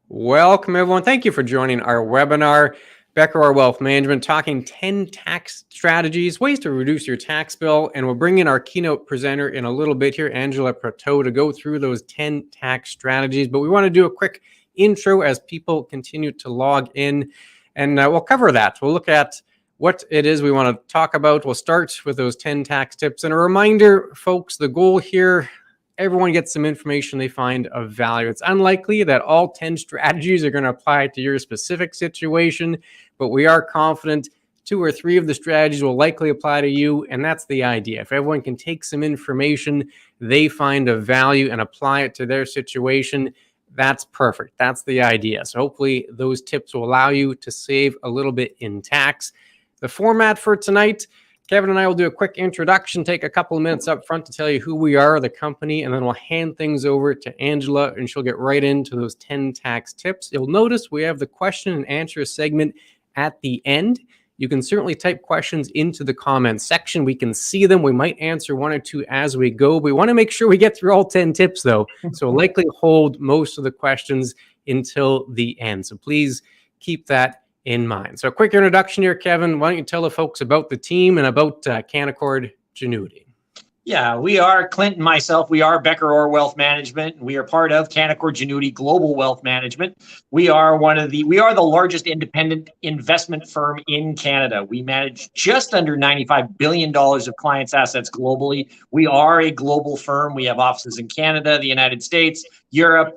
Welcome, everyone. Thank you for joining our webinar, Becker Wealth Management, talking 10 tax strategies, ways to reduce your tax bill. And we'll bring in our keynote presenter in a little bit here, Angela Preteau, to go through those 10 tax strategies. But we want to do a quick intro as people continue to log in, and we'll cover that. We'll look at what it is we want to talk about. We'll start with those 10 tax tips. And a reminder, folks, the goal here, everyone gets some information they find of value. It's unlikely that all 10 strategies are going to apply to your specific situation, but we are confident 2 or 3 of the strategies will likely apply to you, and that's the idea. If everyone can take some information they find of value and apply it to their situation, that's perfect. That's the idea. So hopefully those tips will allow you to save a little bit in tax. The format for tonight, Kevin and I will do a quick introduction, take a couple of minutes up front to tell you who we are, the company, and then we'll hand things over to Angela, and she'll get right into those 10 tax tips. You'll notice we have the question and answer segment at the end. You can certainly type questions into the comments section. We can see them. We might answer 1 or 2 as we go. We want to make sure we get through all 10 tips, though. So we'll likely hold most of the questions until the end. So please keep that in mind. So a quick introduction here, Kevin. Why don't you tell the folks about the team and about Canaccord Genuity? Yeah, we are, Clint and myself, we are Becker Wealth Management. We are part of Canaccord Genuity Global Wealth Management. We are the largest independent investment firm in Canada. We manage just under $95 billion of clients' assets globally. We are a global firm. We have offices in Canada, the United States, Europe,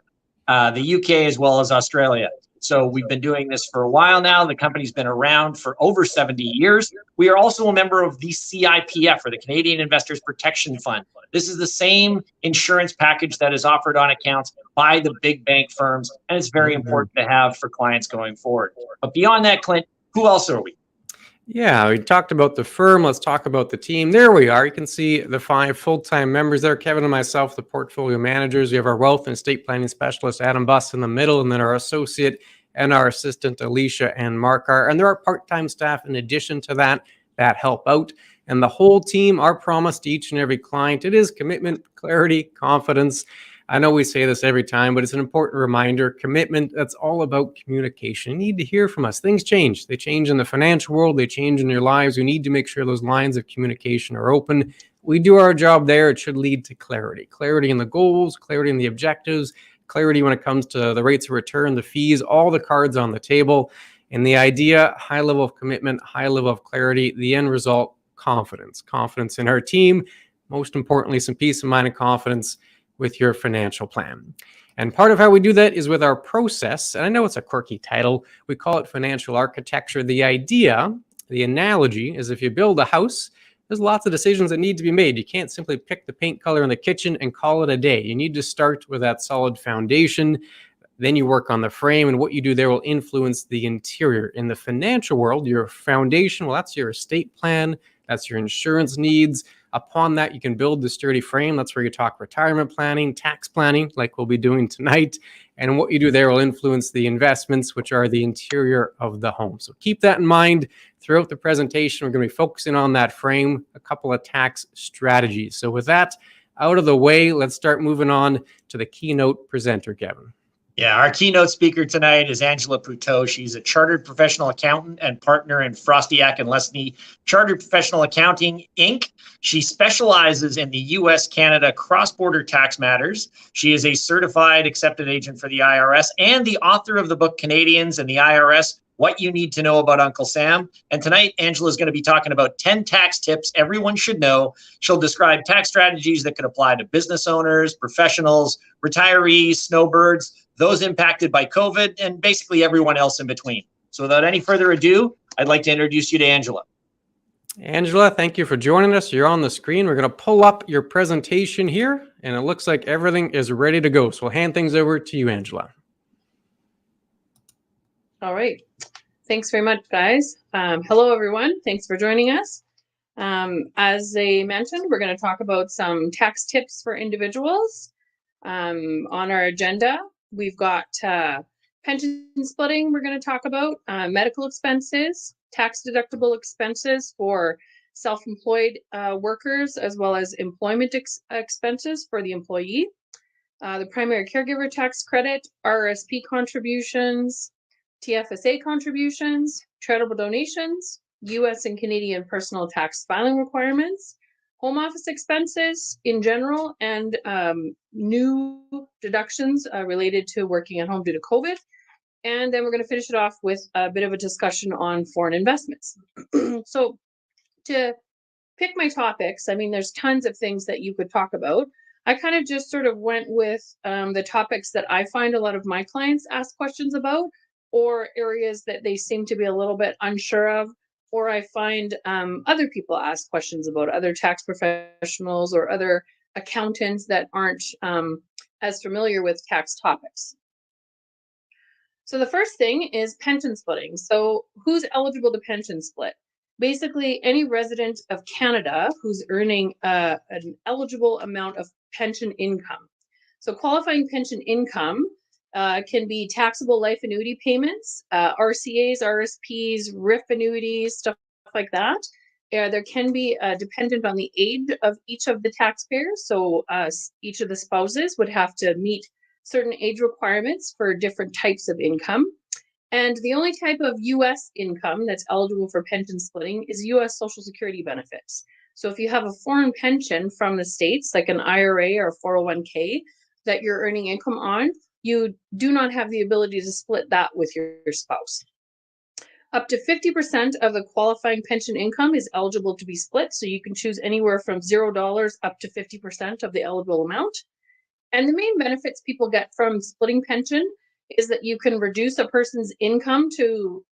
the UK, as well as Australia. So we've been doing this for a while now. The company's been around for over 70 years. We are also a member of the CIPF, or the Canadian Investors Protection Fund. This is the same insurance package that is offered on accounts by the big bank firms, and it's very important to have for clients going forward. But beyond that, Clint, who else are we? Yeah, we talked about the firm. Let's talk about the team. There we are. You can see the 5 full-time members there, Kevin and myself, the portfolio managers. We have our wealth and estate planning specialist, Adam Buss, in the middle, and then our associate and our assistant, Alicia and Mark are. And there are part-time staff in addition to that help out. And the whole team, our promise to each and every client, it is commitment, clarity, confidence. I know we say this every time, but it's an important reminder. Commitment, that's all about communication. You need to hear from us. Things change. They change in the financial world. They change in your lives. We need to make sure those lines of communication are open. We do our job there. It should lead to clarity. Clarity in the goals, clarity in the objectives, clarity when it comes to the rates of return, the fees, all the cards on the table. And the idea, high level of commitment, high level of clarity, the end result, confidence. Confidence in our team. Most importantly, some peace of mind and confidence with your financial plan. And part of how we do that is with our process. And I know it's a quirky title. We call it financial architecture. The idea, the analogy, is if you build a house, there's lots of decisions that need to be made. You can't simply pick the paint color in the kitchen and call it a day. You need to start with that solid foundation. Then you work on the frame, and what you do there will influence the interior. In the financial world, your foundation, well, that's your estate plan. That's your insurance needs. Upon that, you can build the sturdy frame. That's where you talk retirement planning, tax planning, like we'll be doing tonight. And what you do there will influence the investments, which are the interior of the home. So keep that in mind throughout the presentation. We're going to be focusing on that frame, a couple of tax strategies. So with that out of the way, let's start moving on to the keynote presenter, Kevin. Yeah, our keynote speaker tonight is Angela Preteau. She's a chartered professional accountant and partner in Frostiak and Leslie Chartered Professional Accounting, Inc. She specializes in the U.S.-Canada cross-border tax matters. She is a certified accepted agent for the IRS and the author of the book Canadians and the IRS, What You Need to Know About Uncle Sam. And tonight, Angela is going to be talking about 10 tax tips everyone should know. She'll describe tax strategies that could apply to business owners, professionals, retirees, snowbirds, those impacted by COVID, and basically everyone else in between. So without any further ado, I'd like to introduce you to Angela. Angela, thank you for joining us. You're on the screen. We're going to pull up your presentation here, and it looks like everything is ready to go. So we'll hand things over to you, Angela. All right. Thanks very much, guys. Hello, everyone. Thanks for joining us. As they mentioned, we're going to talk about some tax tips for individuals. On our agenda, we've got pension splitting we're going to talk about, medical expenses, tax deductible expenses for self-employed workers, as well as employment expenses for the employee. the primary caregiver tax credit, RRSP contributions, TFSA contributions, charitable donations, US and Canadian personal tax filing requirements, home office expenses in general, and new deductions related to working at home due to COVID. And then we're going to finish it off with a bit of a discussion on foreign investments. So to pick my topics, I mean, there's tons of things that you could talk about. I kind of just sort of went with the topics that I find a lot of my clients ask questions about, or areas that they seem to be a little bit unsure of, or I find other people ask questions about, other tax professionals or other accountants that aren't as familiar with tax topics. So the first thing is pension splitting. So who's eligible to pension split? Basically, any resident of Canada who's earning an eligible amount of pension income. So qualifying pension income can be taxable life annuity payments, RCAs, RSPs, RIF annuities, stuff like that. There can be dependent on the age of each of the taxpayers. So each of the spouses would have to meet certain age requirements for different types of income. And the only type of US income that's eligible for pension splitting is US Social Security benefits. So if you have a foreign pension from the States, like an IRA or 401k that you're earning income on, you do not have the ability to split that with your spouse. Up to 50% of the qualifying pension income is eligible to be split. So you can choose anywhere from $0 up to 50% of the eligible amount. And the main benefits people get from splitting pension is that you can reduce a person's income to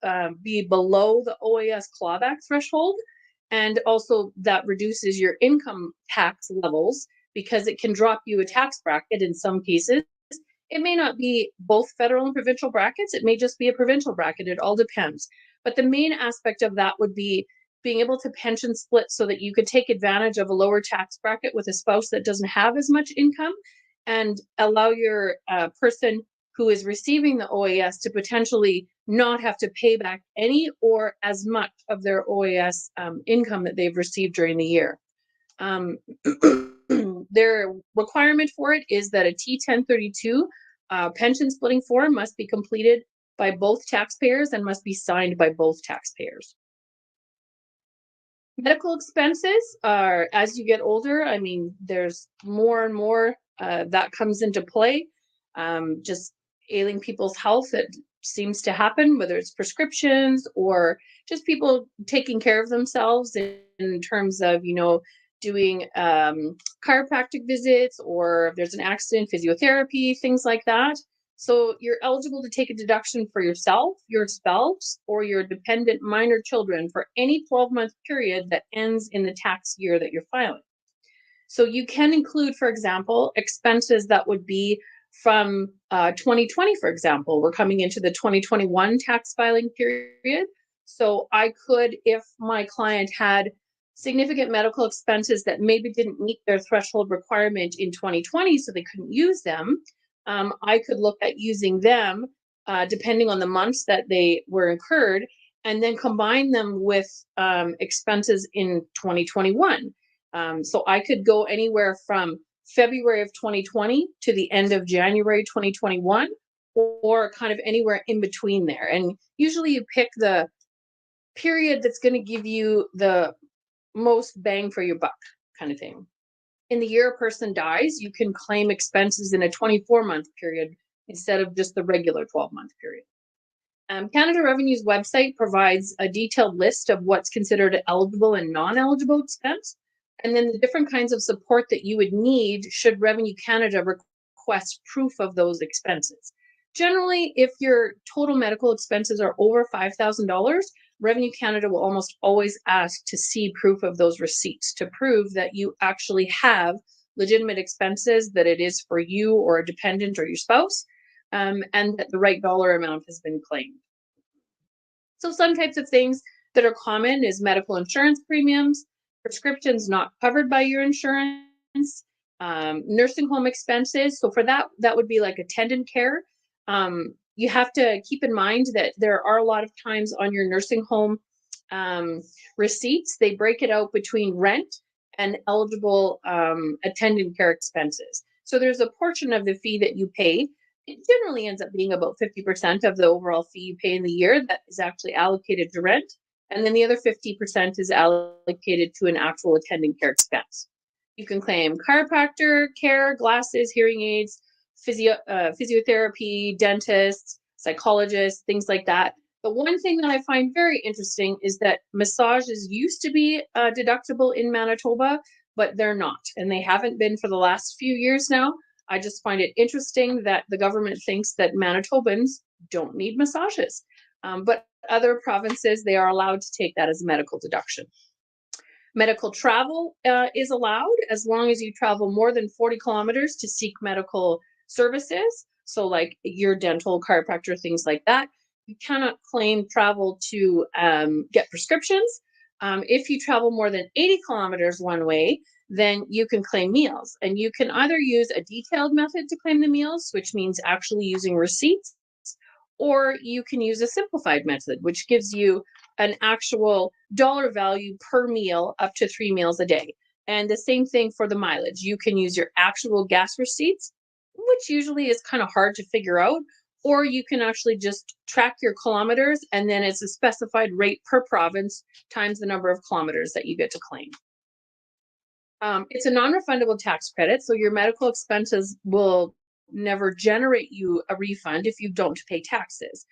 be below the OAS clawback threshold. And also that reduces your income tax levels because it can drop you a tax bracket in some cases. It may not be both federal and provincial brackets. It may just be a provincial bracket. It all depends. But the main aspect of that would be being able to pension split so that you could take advantage of a lower tax bracket with a spouse that doesn't have as much income, and allow your person who is receiving the OAS to potentially not have to pay back any or as much of their OAS income that they've received during the year. Their requirement for it is that a T1032 pension splitting form must be completed by both taxpayers and must be signed by both taxpayers. Medical expenses are, as you get older, I mean, there's more and more that comes into play. Just ailing people's health that seems to happen, whether it's prescriptions or just people taking care of themselves in terms of, you know, doing chiropractic visits, or if there's an accident, physiotherapy, things like that. So you're eligible to take a deduction for yourself, your spouse, or your dependent minor children for any 12-month period that ends in the tax year that you're filing. So you can include, for example, expenses that would be from 2020, for example. We're coming into the 2021 tax filing period. So I could, if my client had significant medical expenses that maybe didn't meet their threshold requirement in 2020, so they couldn't use them, I could look at using them depending on the months that they were incurred, and then combine them with expenses in 2021. So I could go anywhere from February of 2020 to the end of January 2021, or kind of anywhere in between there. And usually you pick the period that's going to give you the most bang for your buck, kind of thing. In the year a person dies, you can claim expenses in a 24-month period instead of just the regular 12-month period. Canada Revenue's website provides a detailed list of what's considered eligible and non-eligible expense, and then the different kinds of support that you would need should Revenue Canada request proof of those expenses. Generally, if your total medical expenses are over $5,000, Revenue Canada will almost always ask to see proof of those receipts to prove that you actually have legitimate expenses, that it is for you or a dependent or your spouse, and that the right dollar amount has been claimed. So some types of things that are common is medical insurance premiums, prescriptions not covered by your insurance, nursing home expenses. So for that, that would be like attendant care. You have to keep in mind that there are a lot of times on your nursing home receipts, they break it out between rent and eligible attendant care expenses. So there's a portion of the fee that you pay. It generally ends up being about 50% of the overall fee you pay in the year that is actually allocated to rent. And then the other 50% is allocated to an actual attending care expense. You can claim chiropractor care, glasses, hearing aids, physiotherapy, dentists, psychologists, things like that. The one thing that I find very interesting is that massages used to be deductible in Manitoba, but they're not. And they haven't been for the last few years now. I just find it interesting that the government thinks that Manitobans don't need massages. But other provinces, they are allowed to take that as a medical deduction. Medical travel is allowed as long as you travel more than 40 kilometers to seek medical services. So like your dental, chiropractor, things like that. You cannot claim travel to get prescriptions. If you travel more than 80 kilometers one way, then you can claim meals. And you can either use a detailed method to claim the meals, which means actually using receipts, or you can use a simplified method, which gives you an actual dollar value per meal up to 3 meals a day. And the same thing for the mileage. You can use your actual gas receipts, which usually is kind of hard to figure out, or you can actually just track your kilometers, and then it's a specified rate per province times the number of kilometers that you get to claim. It's a non-refundable tax credit, so your medical expenses will never generate you a refund if you don't pay taxes.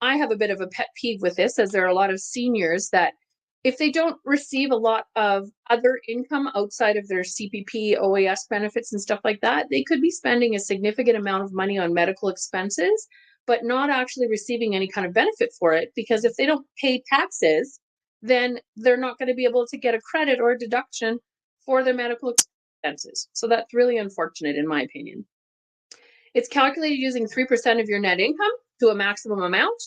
I have a bit of a pet peeve with this, as there are a lot of seniors that if they don't receive a lot of other income outside of their CPP, OAS benefits and stuff like that, they could be spending a significant amount of money on medical expenses, but not actually receiving any kind of benefit for it, because if they don't pay taxes, then they're not going to be able to get a credit or a deduction for their medical expenses. So that's really unfortunate in my opinion. It's calculated using 3% of your net income to a maximum amount.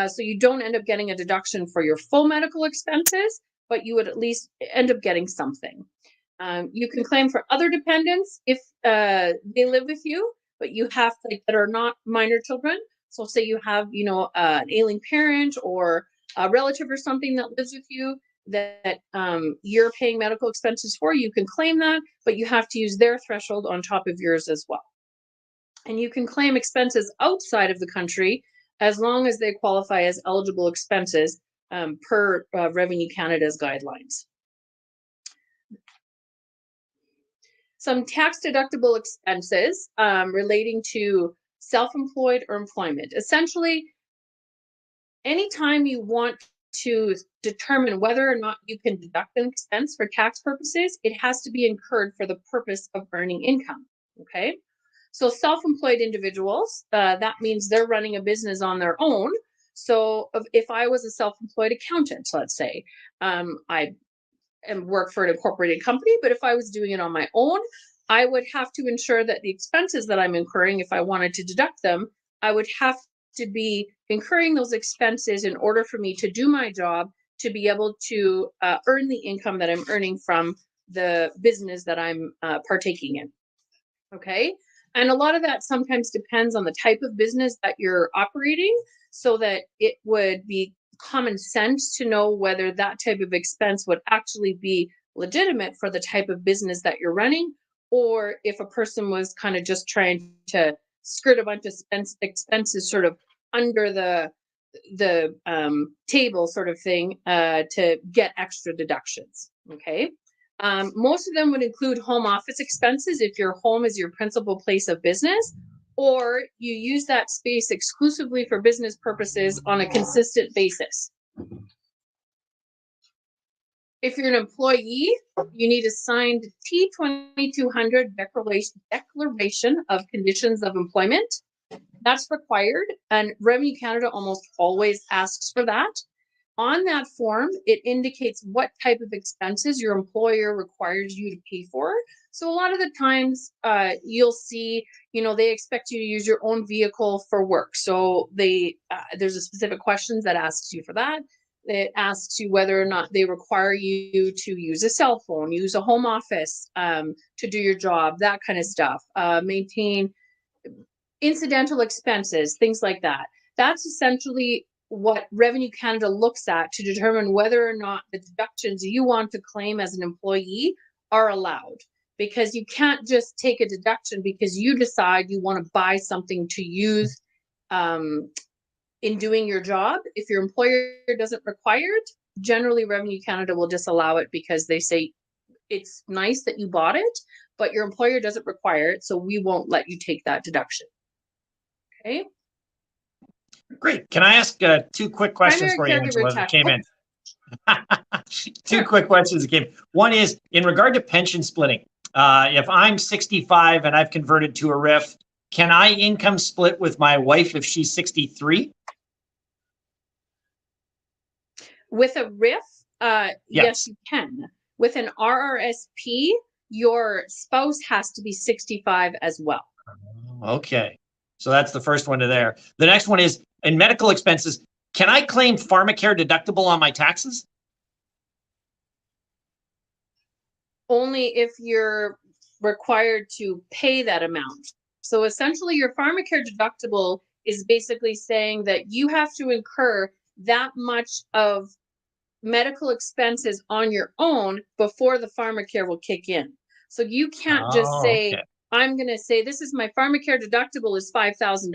So you don't end up getting a deduction for your full medical expenses, but you would at least end up getting something. You can claim for other dependents if they live with you, but you have to, like, that are not minor children. So say you have, an ailing parent or a relative or something that lives with you that you're paying medical expenses for, you can claim that, but you have to use their threshold on top of yours as well. And you can claim expenses outside of the country as long as they qualify as eligible expenses per Revenue Canada's guidelines. Some tax deductible expenses relating to self-employed or employment. Essentially, anytime you want to determine whether or not you can deduct an expense for tax purposes, it has to be incurred for the purpose of earning income, okay? So self-employed individuals, that means they're running a business on their own. So if I was a self-employed accountant, let's say, I work for an incorporated company, but if I was doing it on my own, I would have to ensure that the expenses that I'm incurring, if I wanted to deduct them, I would have to be incurring those expenses in order for me to do my job, to be able to earn the income that I'm earning from the business that I'm partaking in, okay? And a lot of that sometimes depends on the type of business that you're operating, so that it would be common sense to know whether that type of expense would actually be legitimate for the type of business that you're running, or if a person was kind of just trying to skirt a bunch of expenses sort of under the table sort of thing to get extra deductions, okay? Most of them would include home office expenses if your home is your principal place of business, or you use that space exclusively for business purposes on a consistent basis. If you're an employee, you need a signed T2200 declaration of conditions of employment. That's required, and Revenue Canada almost always asks for that. On that form, it indicates what type of expenses your employer requires you to pay for. So a lot of the times you'll see, they expect you to use your own vehicle for work. So there's a specific questions that asks you for that. It asks you whether or not they require you to use a cell phone, use a home office to do your job, that kind of stuff. Maintain incidental expenses, things like that. That's essentially what Revenue Canada looks at to determine whether or not the deductions you want to claim as an employee are allowed. because you can't just take a deduction because you decide you want to buy something to use in doing your job. If your employer doesn't require it, generally Revenue Canada will disallow it because they say it's nice that you bought it, but your employer doesn't require it, so we won't let you take that deduction. Okay. Great. Can I ask 2 quick questions for you, Angela, that came in? 2 quick questions that came. One is in regard to pension splitting. If I'm 65 and I've converted to a RIF, can I income split with my wife if she's 63? With a RIF, yes, you can. With an RRSP, your spouse has to be 65 as well. Okay. So that's the first one to there. The next one is in medical expenses. Can I claim pharmacare deductible on my taxes? Only if you're required to pay that amount. So essentially your pharmacare deductible is basically saying that you have to incur that much of medical expenses on your own before the pharmacare will kick in. So you can't just say, okay. I'm going to say this is my pharmacare deductible is $5,000.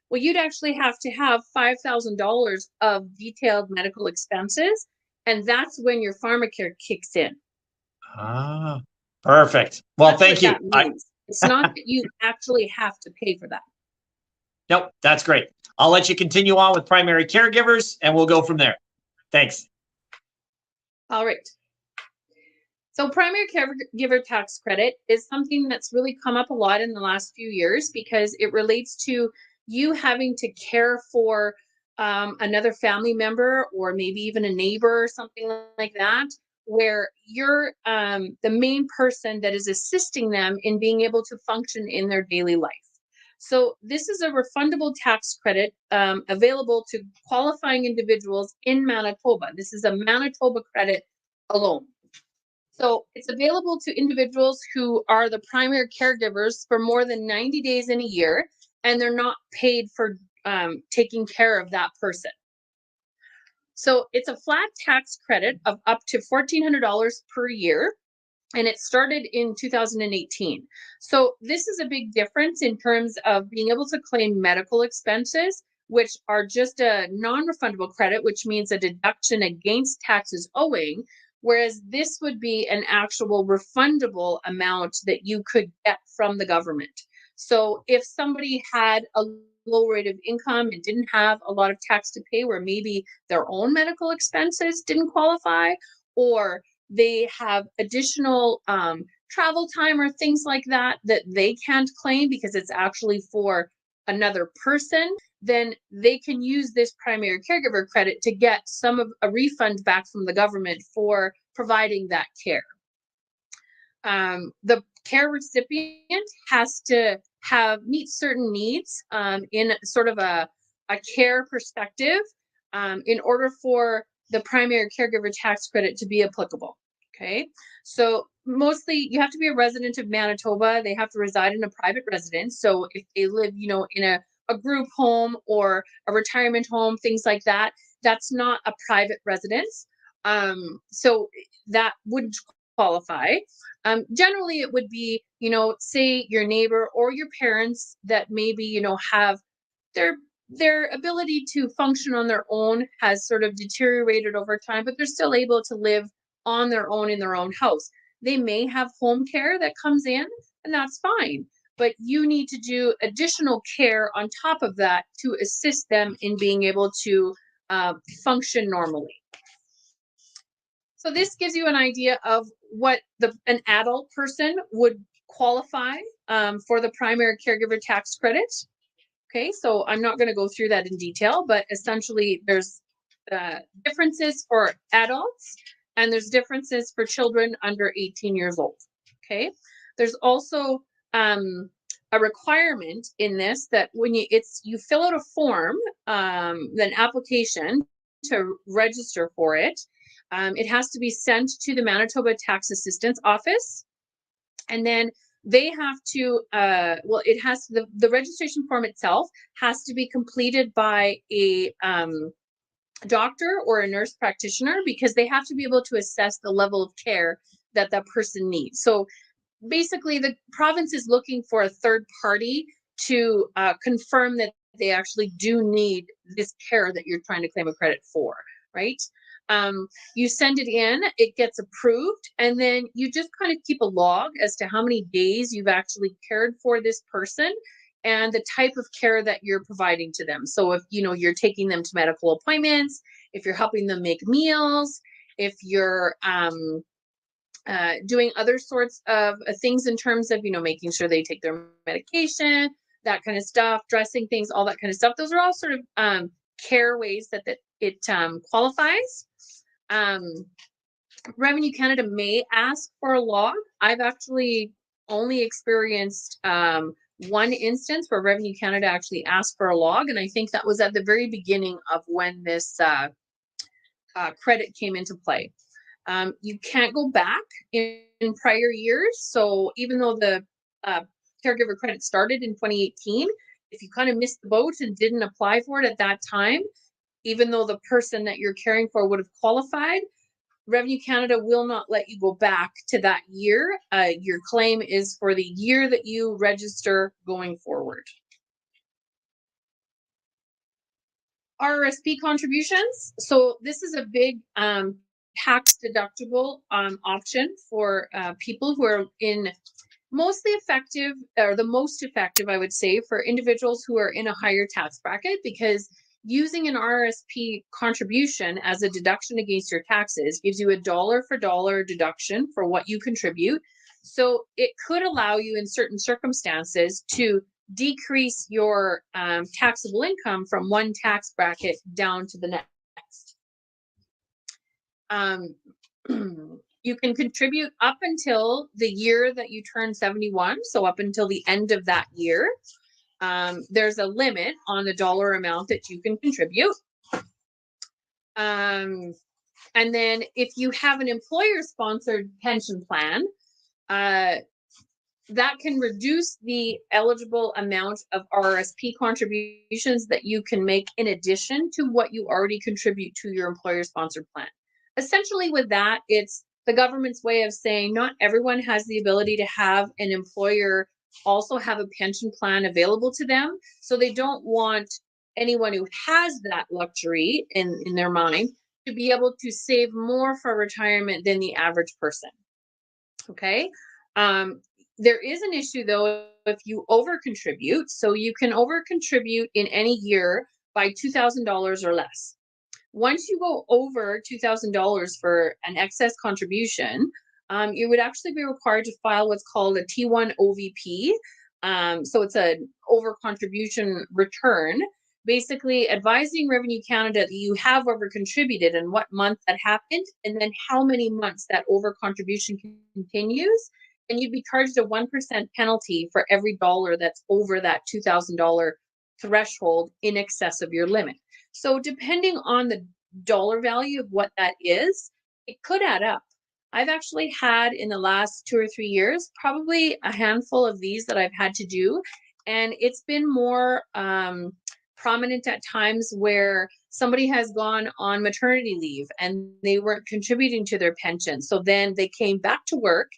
Well, you'd actually have to have $5,000 of detailed medical expenses, and that's when your pharmacare kicks in. Ah, perfect. Well, That's thank you. It's not that you actually have to pay for that. Nope, that's great. I'll let you continue on with primary caregivers and we'll go from there. Thanks. All right. So primary caregiver tax credit is something that's really come up a lot in the last few years because it relates to you having to care for another family member or maybe even a neighbor or something like that, where you're the main person that is assisting them in being able to function in their daily life. So this is a refundable tax credit available to qualifying individuals in Manitoba. This is a Manitoba credit alone. So it's available to individuals who are the primary caregivers for more than 90 days in a year, and they're not paid for taking care of that person. So it's a flat tax credit of up to $1,400 per year, and it started in 2018. So this is a big difference in terms of being able to claim medical expenses, which are just a non-refundable credit, which means a deduction against taxes owing, whereas this would be an actual refundable amount that you could get from the government. So if somebody had a low rate of income and didn't have a lot of tax to pay, where maybe their own medical expenses didn't qualify, or they have additional travel time or things like that that they can't claim because it's actually for another person, then they can use this primary caregiver credit to get some of a refund back from the government for providing that care. The care recipient has to meet certain needs in sort of a care perspective in order for the primary caregiver tax credit to be applicable. Okay, so mostly you have to be a resident of Manitoba. They have to reside in a private residence. So if they live, in a group home or a retirement home, things like that, that's not a private residence. So that wouldn't qualify. Generally, it would be, say your neighbor or your parents that maybe, have their ability to function on their own has sort of deteriorated over time, but they're still able to live on their own in their own house. They may have home care that comes in, and that's fine. But you need to do additional care on top of that to assist them in being able to function normally. So this gives you an idea of what an adult person would qualify for the primary caregiver tax credit. Okay, so I'm not going to go through that in detail, but essentially there's differences for adults and there's differences for children under 18 years old. Okay, there's also a requirement in this that when you fill out a form, an application to register for it. It has to be sent to the Manitoba Tax Assistance Office, and then they have to the registration form itself has to be completed by a doctor or a nurse practitioner, because they have to be able to assess the level of care that that person needs. So basically the province is looking for a third party to confirm that they actually do need this care that you're trying to claim a credit for, right? You send it in, it gets approved, and then you just kind of keep a log as to how many days you've actually cared for this person and the type of care that you're providing to them. So if you're taking them to medical appointments, if you're helping them make meals, if you're doing other sorts of things in terms of making sure they take their medication, that kind of stuff, dressing things, all that kind of stuff. Those are all sort of care ways that it qualifies. Revenue Canada may ask for a log. I've actually only experienced one instance where Revenue Canada actually asked for a log, and I think that was at the very beginning of when this credit came into play. You can't go back in prior years, so even though the caregiver credit started in 2018, if you kind of missed the boat and didn't apply for it at that time, even though the person that you're caring for would have qualified, Revenue Canada will not let you go back to that year. Your claim is for the year that you register going forward. RRSP contributions. So this is a big tax deductible option for people who are in mostly effective, or the most effective, I would say, for individuals who are in a higher tax bracket, because using an RRSP contribution as a deduction against your taxes gives you a dollar for dollar deduction for what you contribute. So it could allow you in certain circumstances to decrease your taxable income from one tax bracket down to the next. You can contribute up until the year that you turn 71, so up until the end of that year. There's a limit on the dollar amount that you can contribute. And then if you have an employer-sponsored pension plan, that can reduce the eligible amount of RRSP contributions that you can make in addition to what you already contribute to your employer-sponsored plan. Essentially with that, it's the government's way of saying not everyone has the ability to have an employer also have a pension plan available to them. So they don't want anyone who has that luxury in their mind to be able to save more for retirement than the average person. Okay. There is an issue though if you over contribute. So you can over contribute in any year by $2,000 or less. Once you go over $2,000 for an excess contribution, you would actually be required to file what's called a T1 OVP. So it's an over contribution return, basically advising Revenue Canada that you have over contributed and what month that happened, and then how many months that over contribution continues. And you'd be charged a 1% penalty for every dollar that's over that $2,000 threshold in excess of your limit. So depending on the dollar value of what that is, it could add up. I've actually had in the last 2 or 3 years, probably a handful of these that I've had to do. And it's been more prominent at times where somebody has gone on maternity leave and they weren't contributing to their pension. So then they came back to work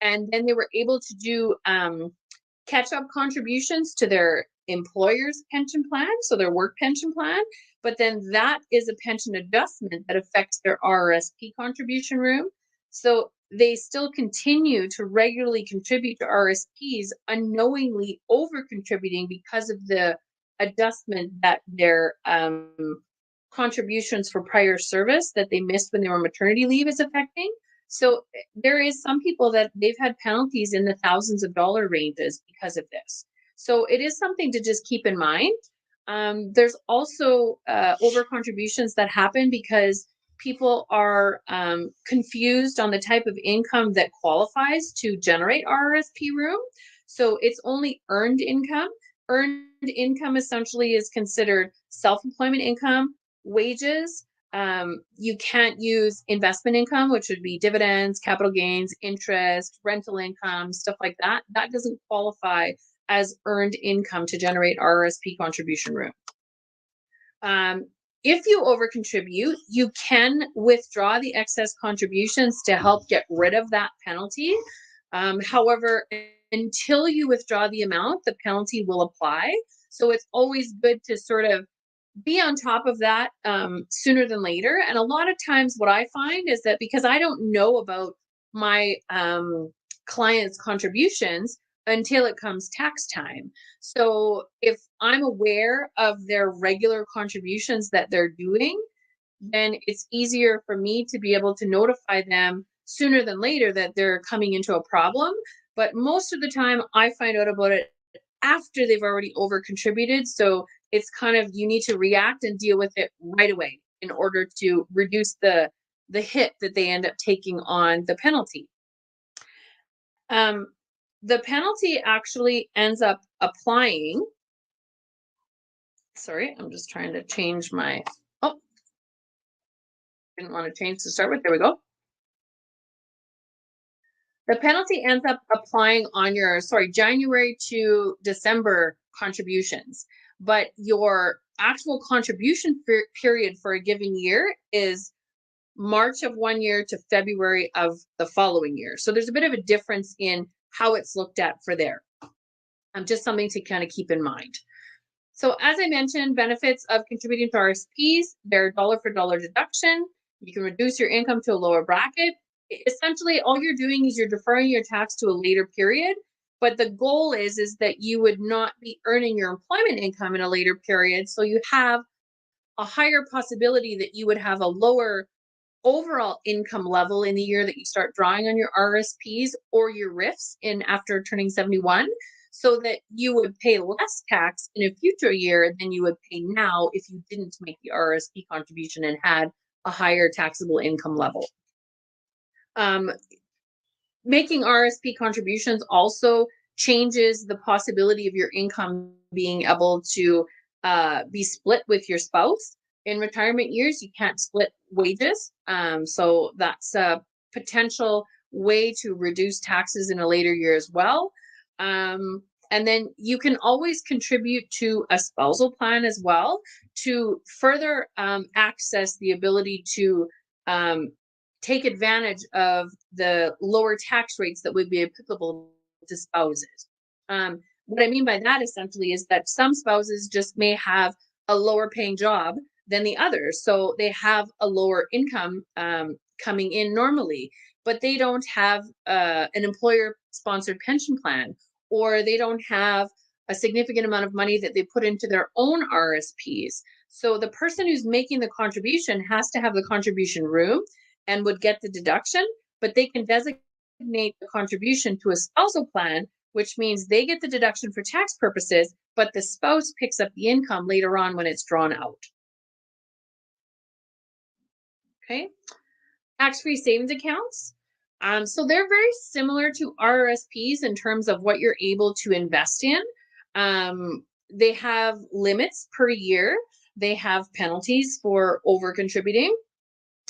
and then they were able to do catch-up contributions to their employer's pension plan, so their work pension plan, but then that is a pension adjustment that affects their RRSP contribution room. So they still continue to regularly contribute to RRSPs, unknowingly over contributing because of the adjustment that their contributions for prior service that they missed when they were maternity leave is affecting. So there is some people that they've had penalties in the thousands of dollar ranges because of this. So it is something to just keep in mind. There's also over contributions that happen because people are confused on the type of income that qualifies to generate RRSP room. So it's only earned income. Earned income essentially is considered self-employment income, wages. You can't use investment income, which would be dividends, capital gains, interest, rental income, stuff like that. That doesn't qualify as earned income to generate RRSP contribution room. If you over contribute, you can withdraw the excess contributions to help get rid of that penalty. However, until you withdraw the amount, the penalty will apply. So it's always good to sort of be on top of that sooner than later. And a lot of times what I find is that because I don't know about my clients' contributions until it comes tax time. So if I'm aware of their regular contributions that they're doing, then it's easier for me to be able to notify them sooner than later that they're coming into a problem. But most of the time, I find out about it after they've already over contributed. So it's kind of, you need to react and deal with it right away in order to reduce the hit that they end up taking on the penalty. The penalty actually ends up applying. Sorry, I'm just trying to change my, oh, didn't want to change to start with. There we go. The penalty ends up applying on your, January to December contributions, but your actual contribution period for a given year is March of one year to February of the following year. So there's a bit of a difference in how it's looked at for there. Just something to kind of keep in mind. So as I mentioned, benefits of contributing to RSPs, they're dollar for dollar deduction. You can reduce your income to a lower bracket. Essentially, all you're doing is you're deferring your tax to a later period. But the goal is that you would not be earning your employment income in a later period. So you have a higher possibility that you would have a lower overall income level in the year that you start drawing on your RSPs or your RIFs in after turning 71, so that you would pay less tax in a future year than you would pay now if you didn't make the RRSP contribution and had a higher taxable income level. Making RRSP contributions also changes the possibility of your income being able to be split with your spouse. In retirement years, you can't split wages. So that's a potential way to reduce taxes in a later year as well. And then you can always contribute to a spousal plan as well to further access the ability to take advantage of the lower tax rates that would be applicable to spouses. What I mean by that essentially is that some spouses just may have a lower paying job than the others. So they have a lower income coming in normally, but they don't have an employer sponsored pension plan, or they don't have a significant amount of money that they put into their own RSPs. So the person who's making the contribution has to have the contribution room and would get the deduction, but they can designate the contribution to a spousal plan, which means they get the deduction for tax purposes, but the spouse picks up the income later on when it's drawn out. Okay, tax-free savings accounts. So they're very similar to RRSPs in terms of what you're able to invest in. They have limits per year. They have penalties for over contributing.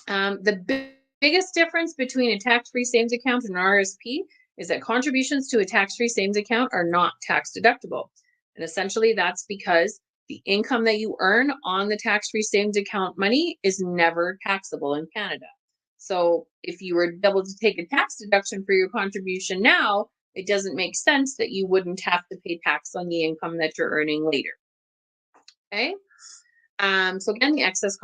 The biggest difference between a tax-free savings account and an RRSP is that contributions to a tax-free savings account are not tax deductible. And essentially that's because the income that you earn on the tax-free savings account money is never taxable in Canada. So if you were able to take a tax deduction for your contribution now, it doesn't make sense that you wouldn't have to pay tax on the income that you're earning later. Okay. So again, the excess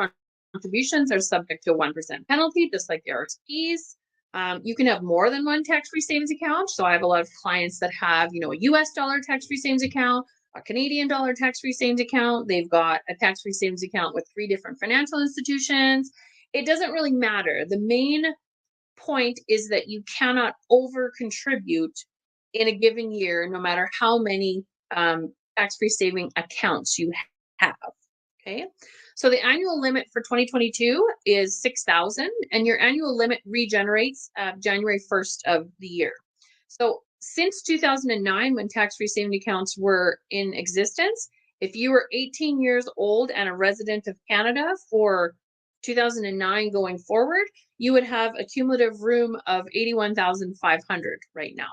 contributions are subject to a 1% penalty, just like the RSPs. You can have more than one tax-free savings account. So I have a lot of clients that have, a US dollar tax-free savings account, a Canadian dollar tax-free savings account. They've got a tax-free savings account with 3 different financial institutions. It doesn't really matter. The main point is that you cannot over contribute in a given year, no matter how many tax-free saving accounts you have. Okay. So the annual limit for 2022 is $6,000, and your annual limit regenerates January 1st of the year. So since 2009, when tax-free saving accounts were in existence, if you were 18 years old and a resident of Canada for 2009 going forward, you would have a cumulative room of 81,500 right now.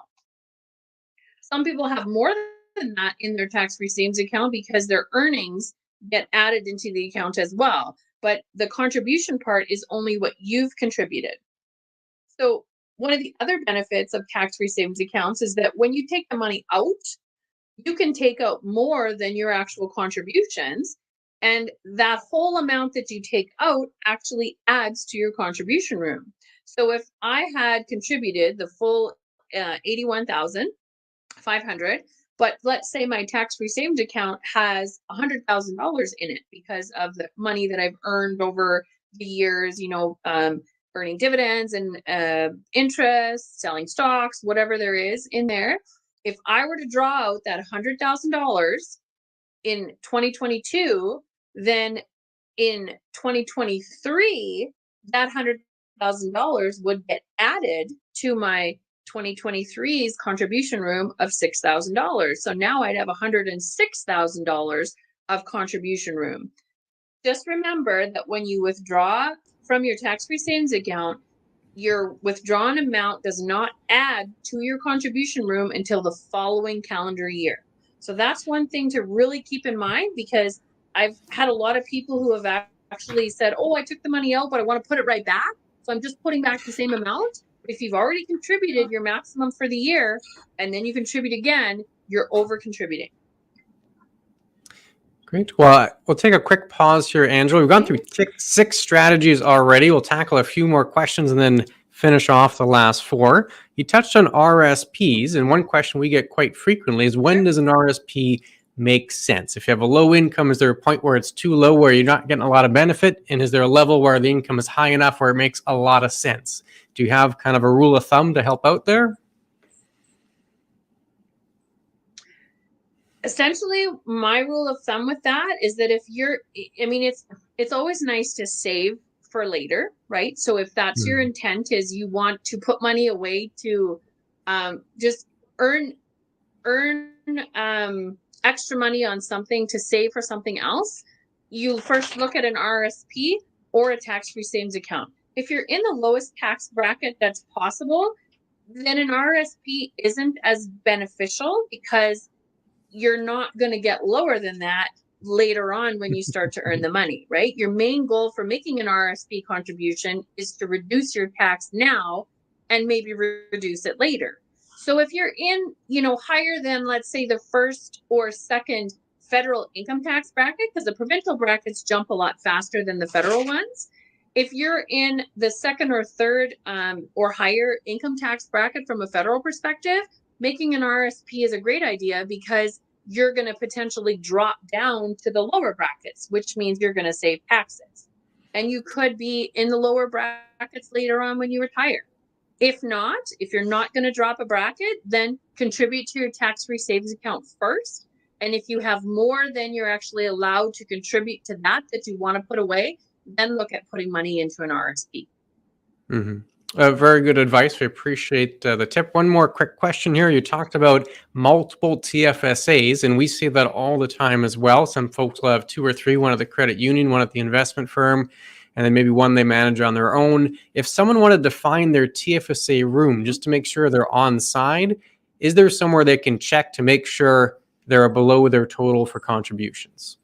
Some people have more than that in their tax-free savings account because their earnings get added into the account as well. But the contribution part is only what you've contributed. So one of the other benefits of tax-free savings accounts is that when you take the money out, you can take out more than your actual contributions. And that whole amount that you take out actually adds to your contribution room. So if I had contributed the full 81,500, but let's say my tax-free savings account has $100,000 in it because of the money that I've earned over the years, earning dividends and interest, selling stocks, whatever there is in there. If I were to draw out that $100,000 in 2022, then in 2023, that $100,000 would get added to my 2023's contribution room of $6,000. So now I'd have $106,000 of contribution room. Just remember that when you withdraw from your tax-free savings account, your withdrawn amount does not add to your contribution room until the following calendar year. So that's one thing to really keep in mind, because I've had a lot of people who have actually said, oh, I took the money out, but I want to put it right back. So I'm just putting back the same amount. If you've already contributed your maximum for the year and then you contribute again, you're over contributing. Great. Well, we'll take a quick pause here, Angela. We've gone through six strategies already. We'll tackle a few more questions and then finish off the last four. You touched on RSPs, and one question we get quite frequently is, when does an RSP make sense? If you have a low income, is there a point where it's too low where you're not getting a lot of benefit? And is there a level where the income is high enough where it makes a lot of sense? Do you have kind of a rule of thumb to help out there? Essentially, my rule of thumb with that is that if you're, it's always nice to save for later, right? So if that's your intent, is you want to put money away to just earn extra money on something to save for something else, you first look at an RRSP or a tax-free savings account. If you're in the lowest tax bracket that's possible, then an RRSP isn't as beneficial, because you're not going to get lower than that later on when you start to earn the money, right? Your main goal for making an RRSP contribution is to reduce your tax now and maybe reduce it later. So if you're in, higher than, let's say, the first or second federal income tax bracket, because the provincial brackets jump a lot faster than the federal ones. If you're in the second or third or higher income tax bracket from a federal perspective, making an RRSP is a great idea, because you're going to potentially drop down to the lower brackets, which means you're going to save taxes. And you could be in the lower brackets later on when you retire. If not, if you're not going to drop a bracket, then contribute to your tax-free savings account first. And if you have more than you're actually allowed to contribute to that you want to put away, then look at putting money into an RRSP. Very good advice. We appreciate the tip. One more quick question here. You talked about multiple TFSAs, and we see that all the time as well. Some folks will have two or three, one at the credit union, one at the investment firm, and then maybe one they manage on their own. If someone wanted to find their TFSA room just to make sure they're on side, is there somewhere they can check to make sure they're below their total for contributions?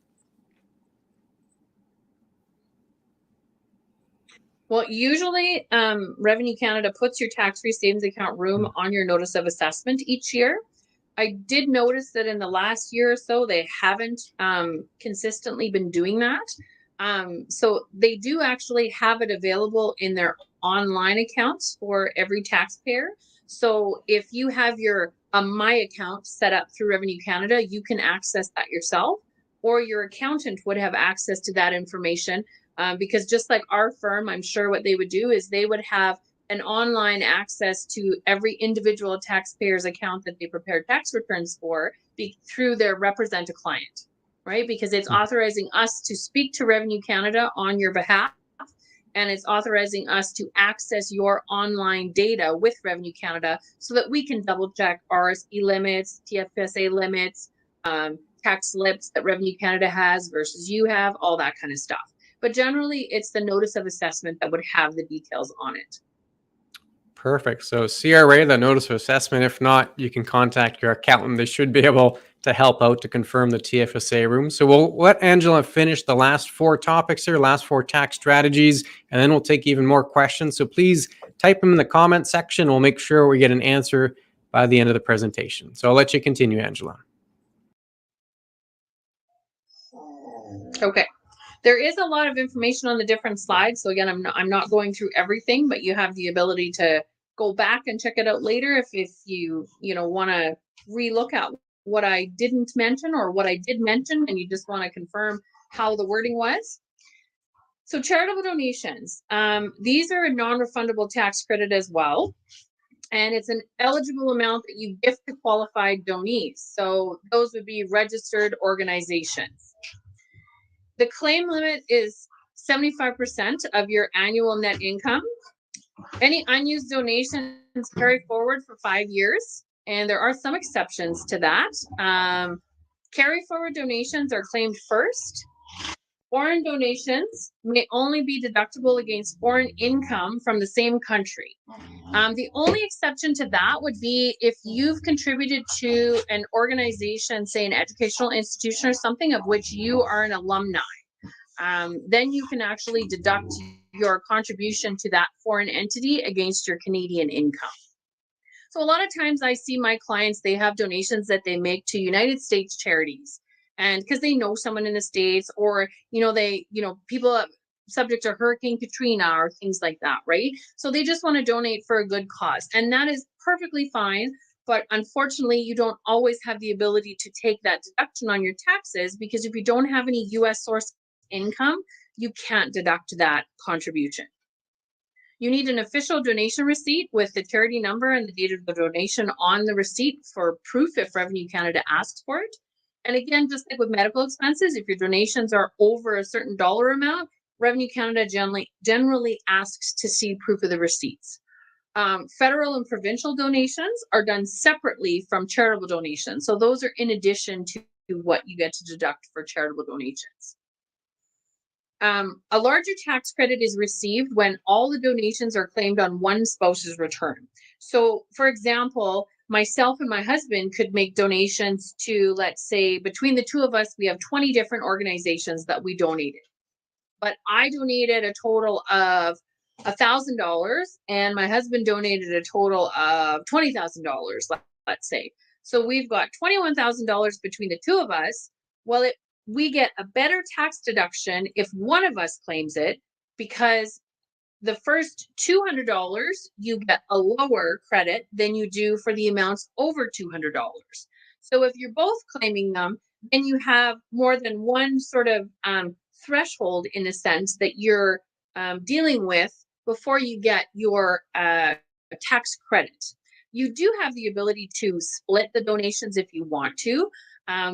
Well, usually Revenue Canada puts your tax-free savings account room on your notice of assessment each year. I did notice that in the last year or so, they haven't consistently been doing that. So they do actually have it available in their online accounts for every taxpayer. So if you have your My account set up through Revenue Canada, you can access that yourself, or your accountant would have access to that information. Because just like our firm, I'm sure what they would do is they would have an online access to every individual taxpayer's account that they prepare tax returns for through their represent a client, right? Because it's authorizing us to speak to Revenue Canada on your behalf, and it's authorizing us to access your online data with Revenue Canada so that we can double check RSP limits, TFSA limits, tax slips that Revenue Canada has versus you have, all that kind of stuff. But generally, it's the notice of assessment that would have the details on it. Perfect. So CRA, the notice of assessment. If not, you can contact your accountant. They should be able to help out to confirm the TFSA room. So we'll let Angela finish the last 4 topics here, last 4 tax strategies, and then we'll take even more questions. So please type them in the comment section. We'll make sure we get an answer by the end of the presentation. So I'll let you continue, Angela. Okay. There is a lot of information on the different slides. So again, I'm not going through everything, but you have the ability to go back and check it out later if you want to relook at what I didn't mention or what I did mention, and you just want to confirm how the wording was. So charitable donations, these are a non-refundable tax credit as well. And it's an eligible amount that you gift to qualified donees. So those would be registered organizations. The claim limit is 75% of your annual net income. Any unused donations carry forward for 5 years, and there are some exceptions to that. Carry forward donations are claimed first. Foreign donations may only be deductible against foreign income from the same country. The only exception to that would be if you've contributed to an organization, say an educational institution or something of which you are an alumni. Then you can actually deduct your contribution to that foreign entity against your Canadian income. So a lot of times I see my clients, they have donations that they make to United States charities, and because they know someone in the States, or people subject to Hurricane Katrina or things like that, right? So they just want to donate for a good cause, and that is perfectly fine. But unfortunately, you don't always have the ability to take that deduction on your taxes, because if you don't have any U.S. source income, you can't deduct that contribution. You need an official donation receipt with the charity number and the date of the donation on the receipt for proof if Revenue Canada asks for it. And again, just like with medical expenses, if your donations are over a certain dollar amount, Revenue Canada generally asks to see proof of the receipts. Federal and provincial donations are done separately from charitable donations. So those are in addition to what you get to deduct for charitable donations. A larger tax credit is received when all the donations are claimed on one spouse's return. So, for example, myself and my husband could make donations to, let's say, between the two of us, we have 20 different organizations that we donated. But I donated a total of $1,000, and my husband donated a total of $20,000, let's say. So we've got $21,000 between the two of us. Well, we get a better tax deduction if one of us claims it, because the first $200, you get a lower credit than you do for the amounts over $200. So if you're both claiming them, then you have more than one sort of threshold, in a sense, that you're dealing with before you get your tax credit. You do have the ability to split the donations if you want to,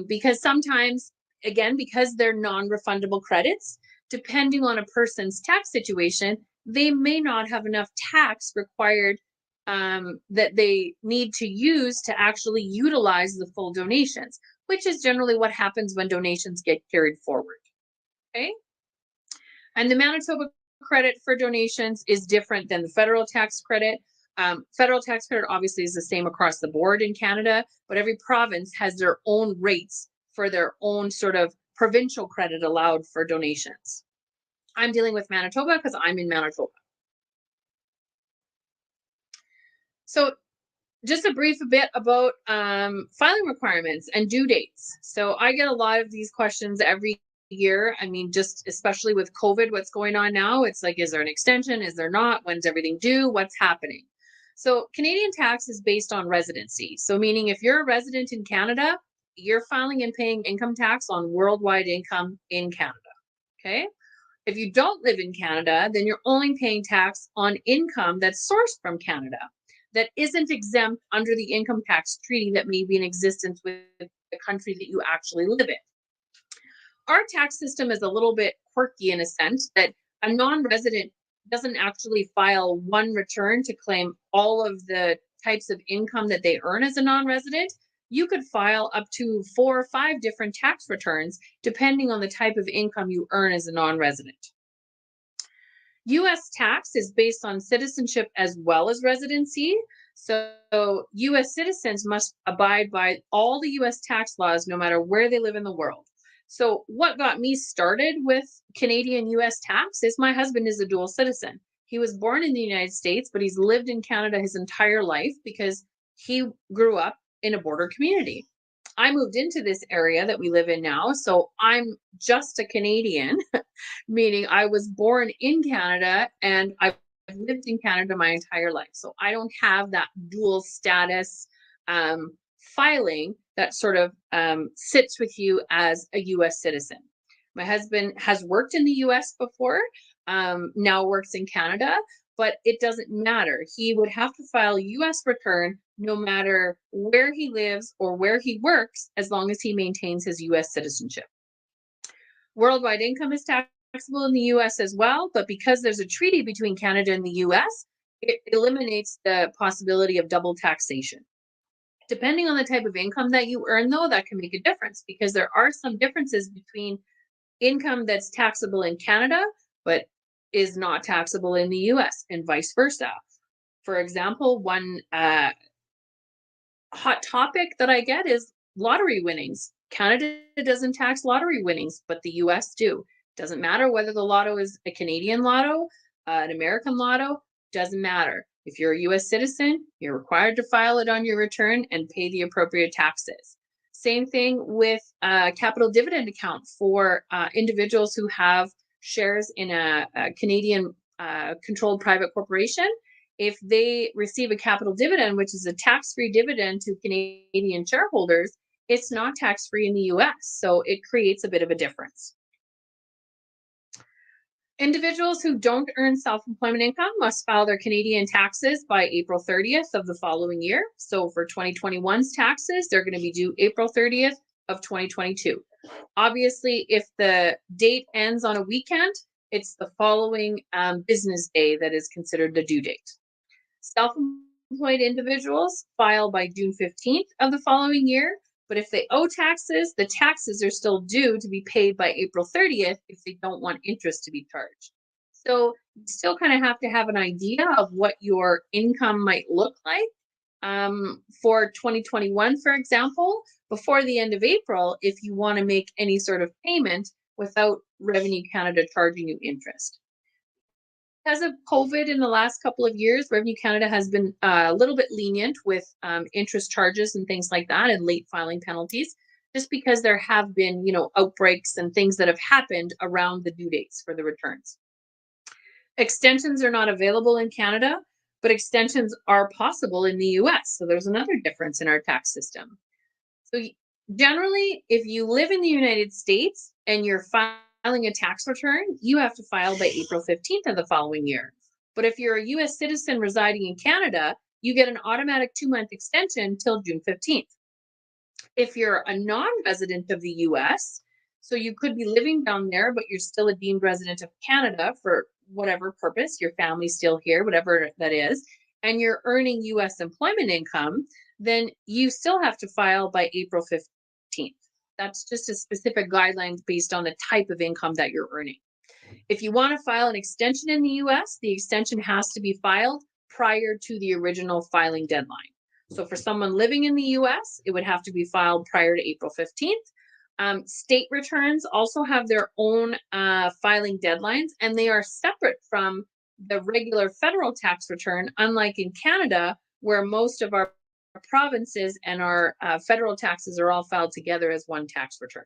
because sometimes, again, because they're non-refundable credits, depending on a person's tax situation, they may not have enough tax required that they need to use to actually utilize the full donations, which is generally what happens when donations get carried forward. Okay? And the Manitoba credit for donations is different than the federal tax credit. Federal tax credit obviously is the same across the board in Canada, but every province has their own rates for their own sort of provincial credit allowed for donations. I'm dealing with Manitoba because I'm in Manitoba. So just a brief bit about filing requirements and due dates. So I get a lot of these questions every year. I mean, just especially with COVID, what's going on now, it's like, is there an extension? Is there not? When's everything due? What's happening? So Canadian tax is based on residency. So meaning if you're a resident in Canada, you're filing and paying income tax on worldwide income in Canada, okay? If you don't live in Canada, then you're only paying tax on income that's sourced from Canada, that isn't exempt under the income tax treaty that may be in existence with the country that you actually live in. Our tax system is a little bit quirky in a sense that a non-resident doesn't actually file one return to claim all of the types of income that they earn as a non-resident. You could file up to 4 or 5 different tax returns depending on the type of income you earn as a non-resident. US tax is based on citizenship as well as residency. So US citizens must abide by all the US tax laws no matter where they live in the world. So what got me started with Canadian US tax is my husband is a dual citizen. He was born in the United States, but he's lived in Canada his entire life because he grew up in a border community. I moved into this area that we live in now, so I'm just a Canadian, meaning I was born in Canada and I've lived in Canada my entire life. So I don't have that dual status filing that sort of sits with you as a US citizen. My husband has worked in the US before, now works in Canada, but it doesn't matter. He would have to file a US return no matter where he lives or where he works, as long as he maintains his US citizenship. Worldwide income is taxable in the US as well, but because there's a treaty between Canada and the US, it eliminates the possibility of double taxation. Depending on the type of income that you earn, though, that can make a difference because there are some differences between income that's taxable in Canada, but is not taxable in the US and vice versa. For example, one hot topic that I get is lottery winnings. Canada doesn't tax lottery winnings, but the US do. Doesn't matter whether the lotto is a Canadian lotto, an American lotto, doesn't matter. If you're a US citizen, you're required to file it on your return and pay the appropriate taxes. Same thing with a capital dividend account for individuals who have shares in a Canadian controlled private corporation. If they receive a capital dividend, which is a tax-free dividend to Canadian shareholders, it's not tax-free in the US, so it creates a bit of a difference. Individuals who don't earn self-employment income must file their Canadian taxes by April 30th of the following year. So for 2021's taxes, they're going to be due April 30th of 2022. Obviously, if the date ends on a weekend, it's the following business day that is considered the due date. Self-employed individuals file by June 15th of the following year, but if they owe taxes, the taxes are still due to be paid by April 30th if they don't want interest to be charged. So you still kind of have to have an idea of what your income might look like. For 2021, for example, before the end of April, if you want to make any sort of payment without Revenue Canada charging you interest. Because of COVID in the last couple of years, Revenue Canada has been a little bit lenient with interest charges and things like that and late filing penalties, just because there have been, outbreaks and things that have happened around the due dates for the returns. Extensions are not available in Canada, but extensions are possible in the US. So there's another difference in our tax system. So generally, if you live in the United States and you're filing a tax return, you have to file by April 15th of the following year. But if you're a US citizen residing in Canada, you get an automatic 2-month extension till June 15th. If you're a non-resident of the US, so you could be living down there, but you're still a deemed resident of Canada for whatever purpose, your family's still here, whatever that is, and you're earning US employment income, then you still have to file by April 15th. That's just a specific guideline based on the type of income that you're earning. If you want to file an extension in the US, the extension has to be filed prior to the original filing deadline. So for someone living in the US, it would have to be filed prior to April 15th. State returns also have their own filing deadlines, and they are separate from the regular federal tax return, unlike in Canada, where most of our provinces and our federal taxes are all filed together as one tax return.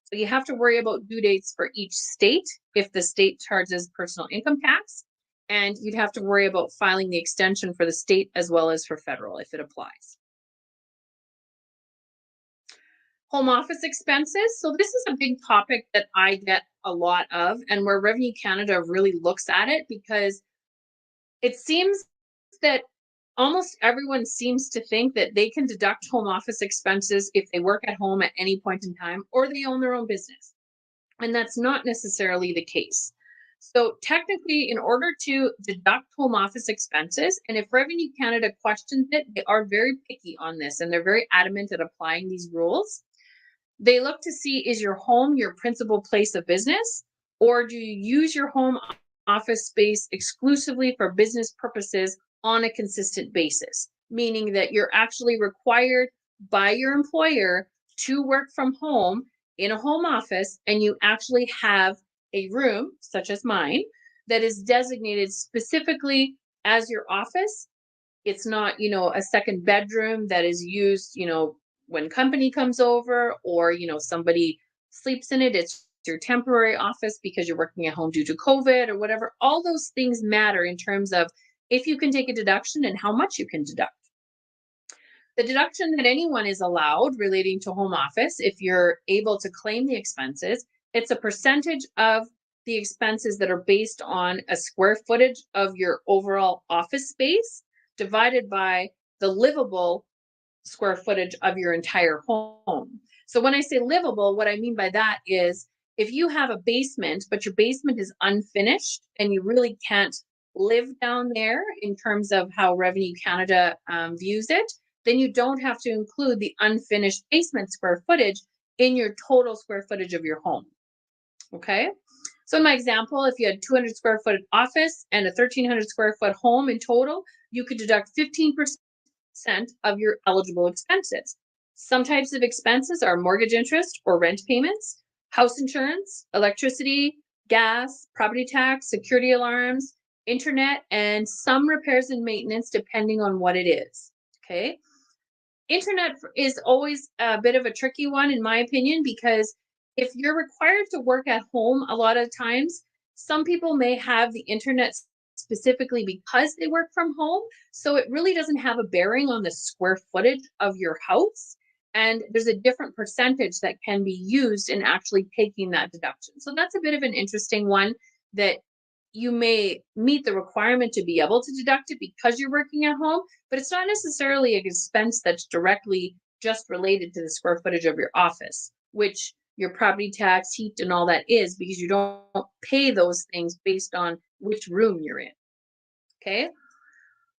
So you have to worry about due dates for each state if the state charges personal income tax, and you'd have to worry about filing the extension for the state as well as for federal if it applies. Home office expenses. So this is a big topic that I get a lot of, and where Revenue Canada really looks at it, because it seems that almost everyone seems to think that they can deduct home office expenses if they work at home at any point in time or they own their own business. And that's not necessarily the case. So technically, in order to deduct home office expenses, and if Revenue Canada questions it, they are very picky on this and they're very adamant at applying these rules. They look to see, is your home your principal place of business, or do you use your home office space exclusively for business purposes on a consistent basis, meaning that you're actually required by your employer to work from home in a home office, and you actually have a room, such as mine, that is designated specifically as your office. It's not, a second bedroom that is used, when company comes over, or, somebody sleeps in it. It's your temporary office because you're working at home due to COVID or whatever. All those things matter in terms of if you can take a deduction and how much you can deduct. The deduction that anyone is allowed relating to home office, if you're able to claim the expenses, it's a percentage of the expenses that are based on a square footage of your overall office space divided by the livable square footage of your entire home. So when I say livable, what I mean by that is if you have a basement, but your basement is unfinished and you really can't live down there in terms of how Revenue Canada views it, then you don't have to include the unfinished basement square footage in your total square footage of your home. Okay? So in my example, if you had 200 square foot office and a 1,300 square foot home in total, you could deduct 15% of your eligible expenses. Some types of expenses are mortgage interest or rent payments, house insurance, electricity, gas, property tax, security alarms, internet, and some repairs and maintenance depending on what it is. Okay? Internet is always a bit of a tricky one, in my opinion, because if you're required to work at home, a lot of times, some people may have the internet specifically because they work from home. So it really doesn't have a bearing on the square footage of your house. And there's a different percentage that can be used in actually taking that deduction. So that's a bit of an interesting one that you may meet the requirement to be able to deduct it because you're working at home, but it's not necessarily an expense that's directly just related to the square footage of your office, which your property tax, heat, and all that is, because you don't pay those things based on which room you're in. Okay?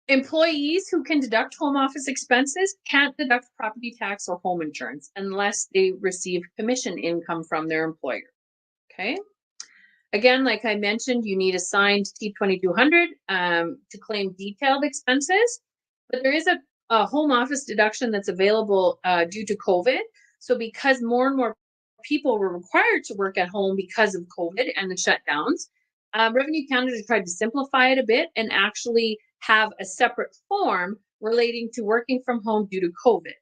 Employees who can deduct home office expenses can't deduct property tax or home insurance unless they receive commission income from their employer. Okay? Again, like I mentioned, you need a signed T2200 to claim detailed expenses, but there is a home office deduction that's available due to COVID. So because more and more people were required to work at home because of COVID and the shutdowns, Revenue Canada tried to simplify it a bit and actually have a separate form relating to working from home due to COVID.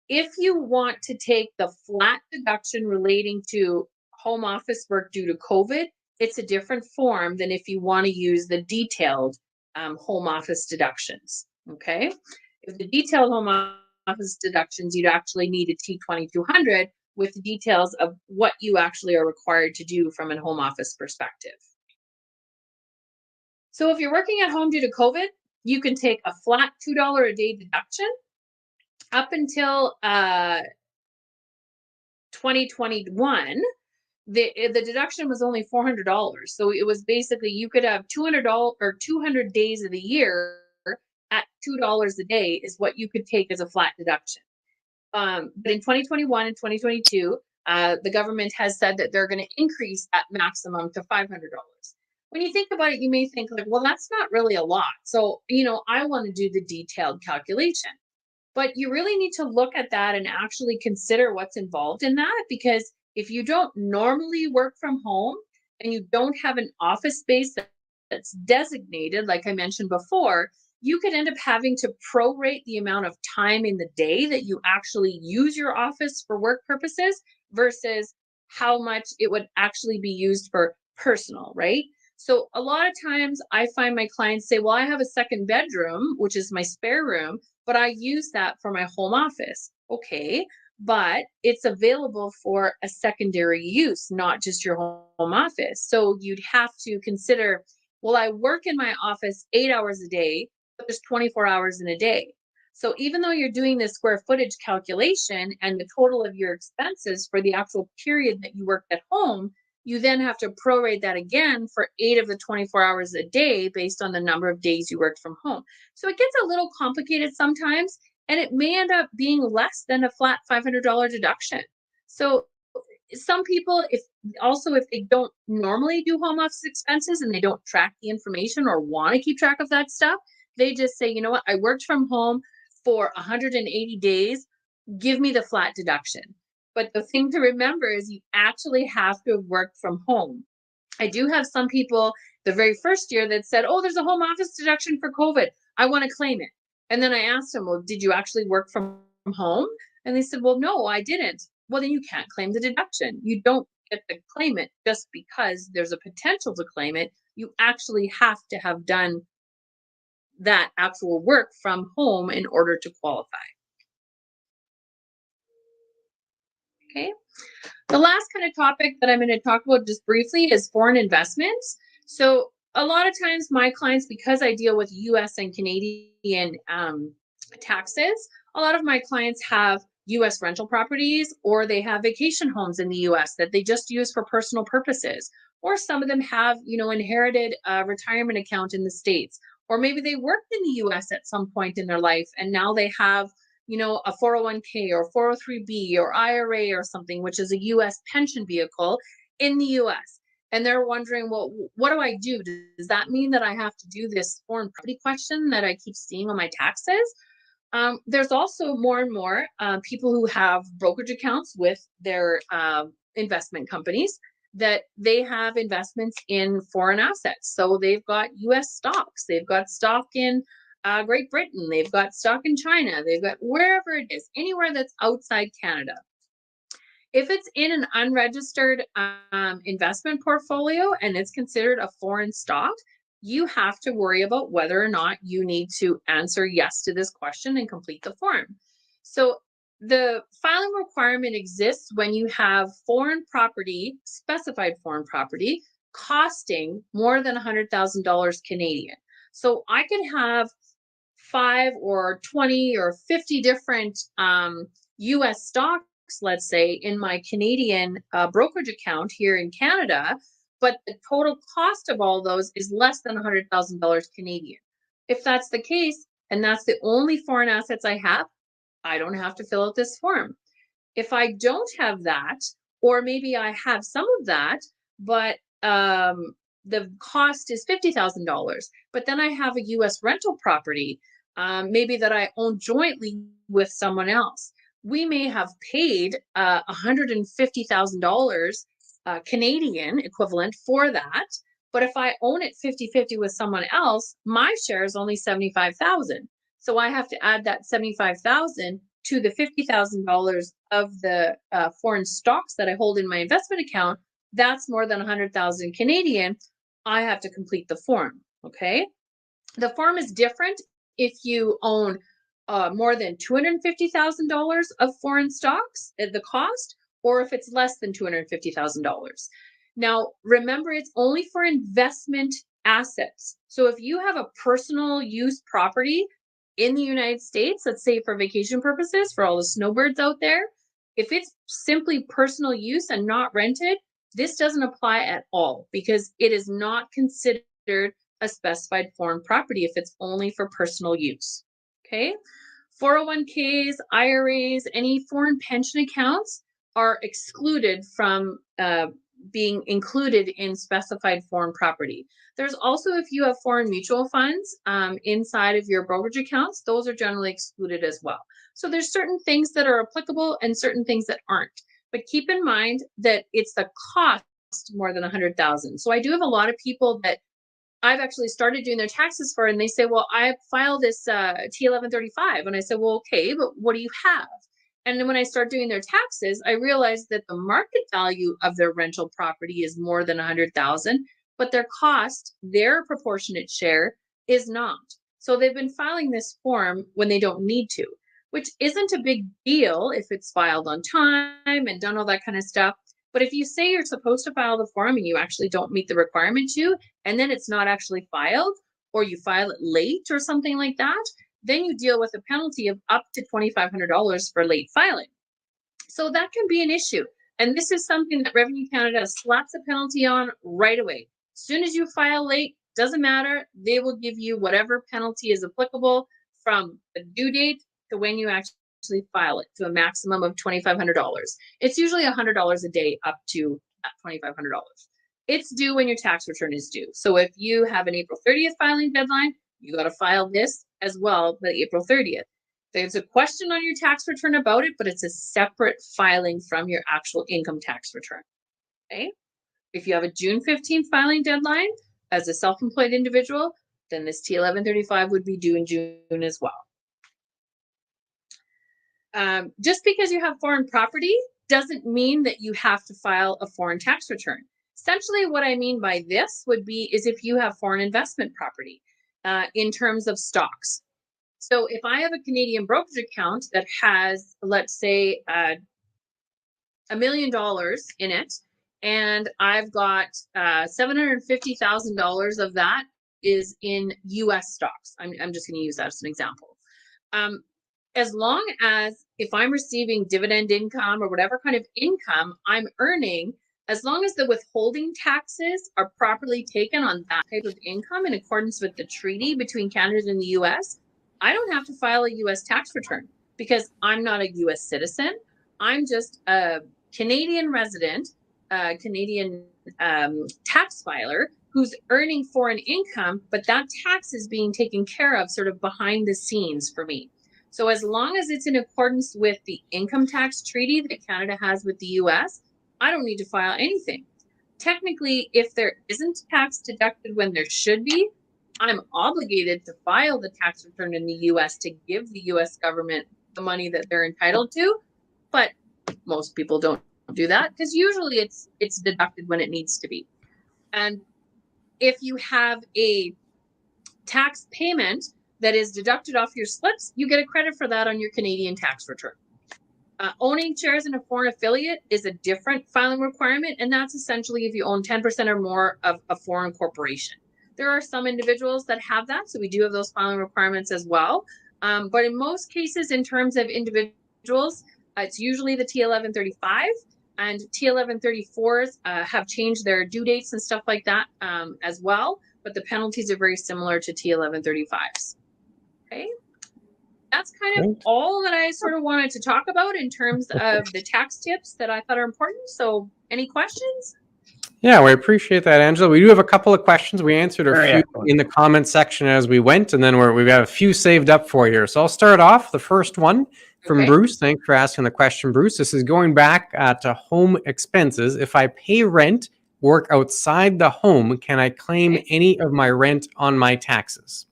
If you want to take the flat deduction relating to home office work due to COVID, it's a different form than if you want to use the detailed home office deductions. Okay. If the detailed home office deductions, you'd actually need a T2200 with the details of what you actually are required to do from a home office perspective. So if you're working at home due to COVID, you can take a flat $2 a day deduction up until 2021. The deduction was only $400. So it was basically you could have $200 or 200 days of the year at $2 a day is what you could take as a flat deduction. But in 2021 and 2022, the government has said that they're going to increase that maximum to $500. When you think about it, you may think like, well, that's not really a lot. So, I want to do the detailed calculation. But you really need to look at that and actually consider what's involved in that, because if you don't normally work from home and you don't have an office space that's designated, like I mentioned before, you could end up having to prorate the amount of time in the day that you actually use your office for work purposes versus how much it would actually be used for personal, right? So a lot of times I find my clients say, well, I have a second bedroom, which is my spare room, but I use that for my home office. Okay, but it's available for a secondary use, not just your home office. So you'd have to consider, well, I work in my office 8 hours a day, but there's 24 hours in a day. So even though you're doing the square footage calculation and the total of your expenses for the actual period that you worked at home, you then have to prorate that again for 8 of the 24 hours a day based on the number of days you worked from home. So it gets a little complicated sometimes, and it may end up being less than a flat $500 deduction. So some people, also, if they don't normally do home office expenses and they don't track the information or want to keep track of that stuff, they just say, you know what, I worked from home for 180 days, give me the flat deduction. But the thing to remember is you actually have to have worked from home. I do have some people the very first year that said, oh, there's a home office deduction for COVID. I want to claim it. And then I asked them, well, did you actually work from home? And they said, well, no, I didn't. Well, then you can't claim the deduction. You don't get to claim it just because there's a potential to claim it. You actually have to have done that actual work from home in order to qualify. Okay. The last kind of topic that I'm going to talk about just briefly is foreign investments. So a lot of times my clients, because I deal with US and Canadian taxes, a lot of my clients have US rental properties, or they have vacation homes in the US that they just use for personal purposes. Or some of them have, inherited a retirement account in the States. Or maybe they worked in the US at some point in their life and now they have a 401k or 403b or IRA or something, which is a US pension vehicle in the US. And they're wondering, well, what do I do? Does that mean that I have to do this foreign property question that I keep seeing on my taxes? There's also more and more people who have brokerage accounts with their investment companies that they have investments in foreign assets. So they've got US stocks, they've got stock in Great Britain, they've got stock in China, they've got wherever it is, anywhere that's outside Canada. If it's in an unregistered investment portfolio and it's considered a foreign stock, you have to worry about whether or not you need to answer yes to this question and complete the form. So the filing requirement exists when you have foreign property, specified foreign property, costing more than $100,000 Canadian. So I could have 5 or 20 or 50 different US stocks, let's say, in my Canadian brokerage account here in Canada, but the total cost of all those is less than $100,000 Canadian. If that's the case, and that's the only foreign assets I have, I don't have to fill out this form. If I don't have that, or maybe I have some of that, but the cost is $50,000, but then I have a US rental property, maybe that I own jointly with someone else. We may have paid $150,000 Canadian equivalent for that. But if I own it 50-50 with someone else, my share is only $75,000. So I have to add that $75,000 to the $50,000 of the foreign stocks that I hold in my investment account. That's more than 100,000 Canadian. I have to complete the form. Okay. The form is different if you own more than $250,000 of foreign stocks at the cost, or if it's less than $250,000. Now, remember, it's only for investment assets. So if you have a personal use property in the United States, let's say for vacation purposes, for all the snowbirds out there, if it's simply personal use and not rented, this doesn't apply at all because it is not considered a specified foreign property if it's only for personal use. Okay. 401ks, IRAs, any foreign pension accounts are excluded from being included in specified foreign property. There's also, if you have foreign mutual funds inside of your brokerage accounts, those are generally excluded as well. So there's certain things that are applicable and certain things that aren't. But keep in mind that it's the cost more than 100,000. So I do have a lot of people that I've actually started doing their taxes for, and they say, well, I filed this T1135. And I said, well, okay, but what do you have? And then when I start doing their taxes, I realized that the market value of their rental property is more than 100,000, but their cost, their proportionate share, is not. So they've been filing this form when they don't need to, which isn't a big deal if it's filed on time and done all that kind of stuff. But if you say you're supposed to file the form and you actually don't meet the requirement to, and then it's not actually filed, or you file it late or something like that, then you deal with a penalty of up to $2,500 for late filing. So that can be an issue. And this is something that Revenue Canada slaps a penalty on right away. As soon as you file late, doesn't matter, they will give you whatever penalty is applicable from the due date to when you actually file it, to a maximum of $2,500. It's usually $100 a day up to at $2,500. It's due when your tax return is due. So if you have an April 30th filing deadline, you got to file this as well by April 30th. There's a question on your tax return about it, but it's a separate filing from your actual income tax return. Okay. If you have a June 15th filing deadline as a self-employed individual, then this T1135 would be due in June as well. Just because you have foreign property doesn't mean that you have to file a foreign tax return. Essentially, what I mean by this would be is if you have foreign investment property in terms of stocks. So if I have a Canadian brokerage account that has, let's say, $1 million in it, and I've got $750,000 of that is in US stocks. I'm just going to use that as an example. As long as if I'm receiving dividend income or whatever kind of income I'm earning, as long as the withholding taxes are properly taken on that type of income in accordance with the treaty between Canada and the US, I don't have to file a US tax return because I'm not a US citizen. I'm just a Canadian resident, Canadian tax filer who's earning foreign income, but that tax is being taken care of sort of behind the scenes for me. So as long as it's in accordance with the income tax treaty that Canada has with the US, I don't need to file anything. Technically, if there isn't tax deducted when there should be, I'm obligated to file the tax return in the US to give the US government the money that they're entitled to. But most people don't do that because usually it's deducted when it needs to be. And if you have a tax payment that is deducted off your slips, you get a credit for that on your Canadian tax return. Owning shares in a foreign affiliate is a different filing requirement, and that's essentially if you own 10% or more of a foreign corporation. There are some individuals that have that, so we do have those filing requirements as well. But in most cases, in terms of individuals, it's usually the T1135, and T1134s have changed their due dates and stuff like that as well, but the penalties are very similar to T1135s. Okay. That's kind of all that I sort of wanted to talk about in terms of the tax tips that I thought are important. So any questions? Yeah, we appreciate that, Angela. We do have a couple of questions. We answered a few in the comment section as we went, and then we've got a few saved up for you. So I'll start off. The first one from Bruce. Thanks for asking the question, Bruce. This is going back to home expenses. If I pay rent, work outside the home, can I claim any of my rent on my taxes?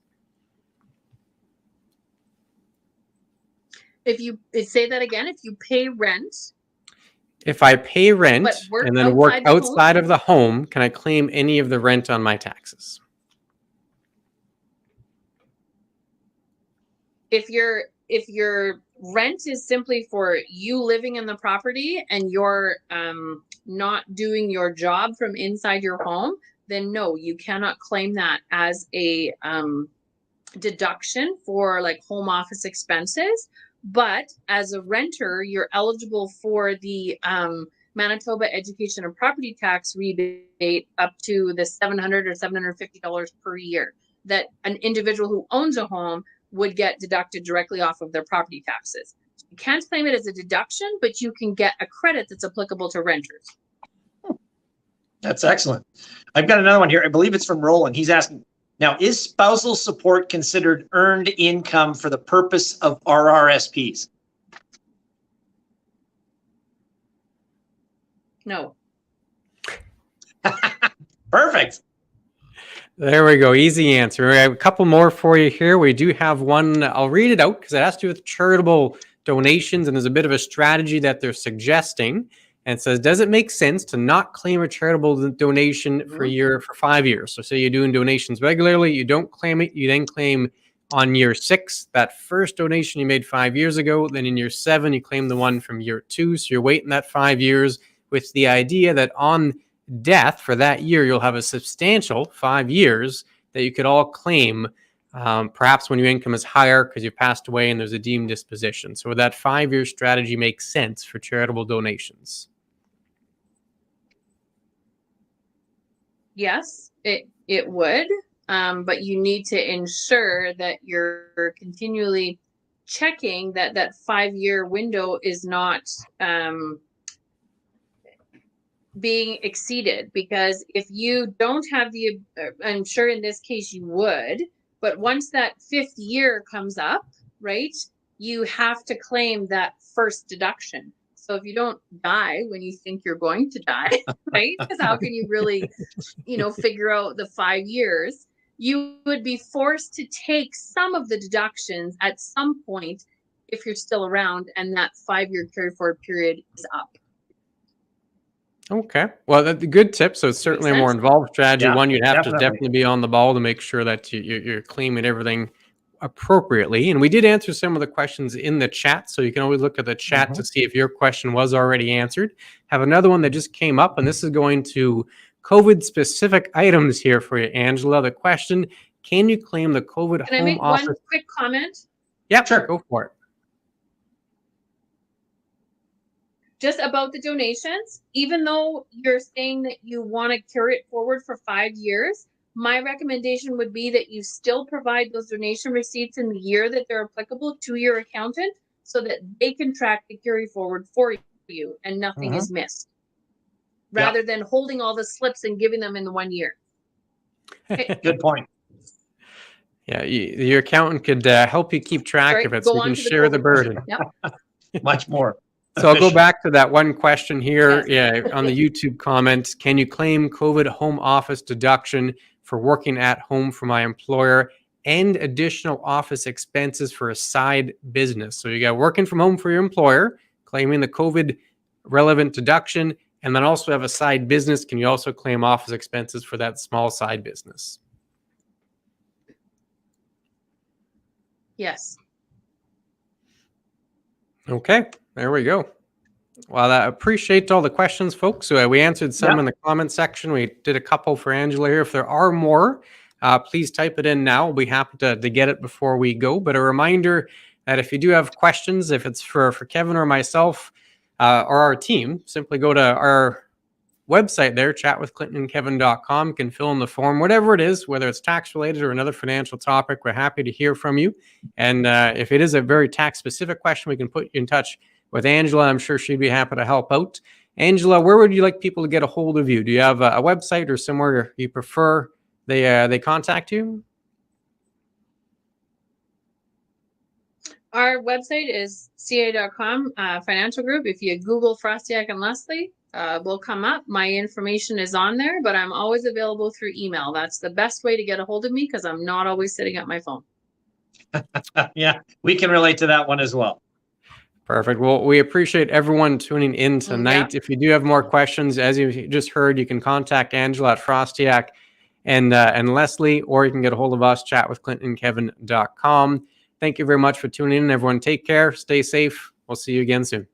If you say that again, if you pay rent. If I pay rent and then work outside of the home, can I claim any of the rent on my taxes? If your rent is simply for you living in the property and you're not doing your job from inside your home, then no, you cannot claim that as a deduction for like home office expenses. But as a renter, you're eligible for the Manitoba Education and Property Tax rebate up to the $700 or $750 per year that an individual who owns a home would get deducted directly off of their property taxes. You can't claim it as a deduction, but you can get a credit that's applicable to renters. That's excellent. I've got another one here. I believe it's from Roland. He's asking, now, is spousal support considered earned income for the purpose of RRSPs? No. Perfect. There we go. Easy answer. We have a couple more for you here. We do have one. I'll read it out because it has to do with charitable donations, and there's a bit of a strategy that they're suggesting. And it says, does it make sense to not claim a charitable donation for 5 years? So say you're doing donations regularly, you don't claim it, you then claim on year 6, that first donation you made 5 years ago. Then in year 7, you claim the one from year 2. So you're waiting that 5 years with the idea that on death for that year, you'll have a substantial 5 years that you could all claim, perhaps when your income is higher because you passed away and there's a deemed disposition. So that 5-year strategy makes sense for charitable donations. Yes, it would, but you need to ensure that you're continually checking that 5-year window is not being exceeded, because if you don't have the, I'm sure in this case you would, but once that 5th year comes up, right, you have to claim that first deduction. So if you don't die when you think you're going to die, right, because how can you really, figure out the 5 years? You would be forced to take some of the deductions at some point if you're still around and that 5-year carry forward period is up. Okay. Well, that's a good tip. So it's certainly a more involved strategy. Yeah, One, you'd have to definitely. definitely be on the ball to make sure that you're claiming everything appropriately. And we did answer some of the questions in the chat. So you can always look at the chat to see if your question was already answered. Have another one that just came up, and this is going to COVID specific items here for you, Angela. The question, can you claim the COVID Can I home make office? one quick comment? Yeah, Sure. go for it. Just about the donations, even though you're saying that you want to carry it forward for 5 years, my recommendation would be that you still provide those donation receipts in the year that they're applicable to your accountant, so that they can track the carry forward for you and nothing is missed, rather than holding all the slips and giving them in the 1 year. Okay. Good point. Yeah, your accountant could help you keep track Sorry, of it, go so you on can to the share the COVID burden. question. Yep. Much more. So I'll go efficient. back to that one question here. Yes. Yeah, on the YouTube comment, can you claim COVID home office deduction for working at home for my employer and additional office expenses for a side business? So you got working from home for your employer, claiming the COVID relevant deduction, and then also have a side business. Can you also claim office expenses for that small side business? Yes. Okay, there we go. Well, I appreciate all the questions, folks. So we answered some in the comment section. We did a couple for Angela here. If there are more, please type it in now. We'll be happy to get it before we go. But a reminder that if you do have questions, if it's for Kevin or myself or our team, simply go to our website there, chatwithclintonandkevin.com. You can fill in the form, whatever it is, whether it's tax related or another financial topic. We're happy to hear from you. And if it is a very tax specific question, we can put you in touch with Angela. I'm sure she'd be happy to help out. Angela, where would you like people to get a hold of you? Do you have a website or somewhere you prefer they contact you? Our website is ca.com, financial group. If you Google Frostiak and Leslie, will come up. My information is on there, but I'm always available through email. That's the best way to get a hold of me, because I'm not always sitting at my phone. Yeah, we can relate to that one as well. Perfect. Well, we appreciate everyone tuning in tonight. If you do have more questions, as you just heard, you can contact Angela at Frostiak and Leslie, or you can get a hold of us, chatwithclintonandkevin.com. Thank you very much for tuning in. Everyone, take care. Stay safe. We'll see you again soon.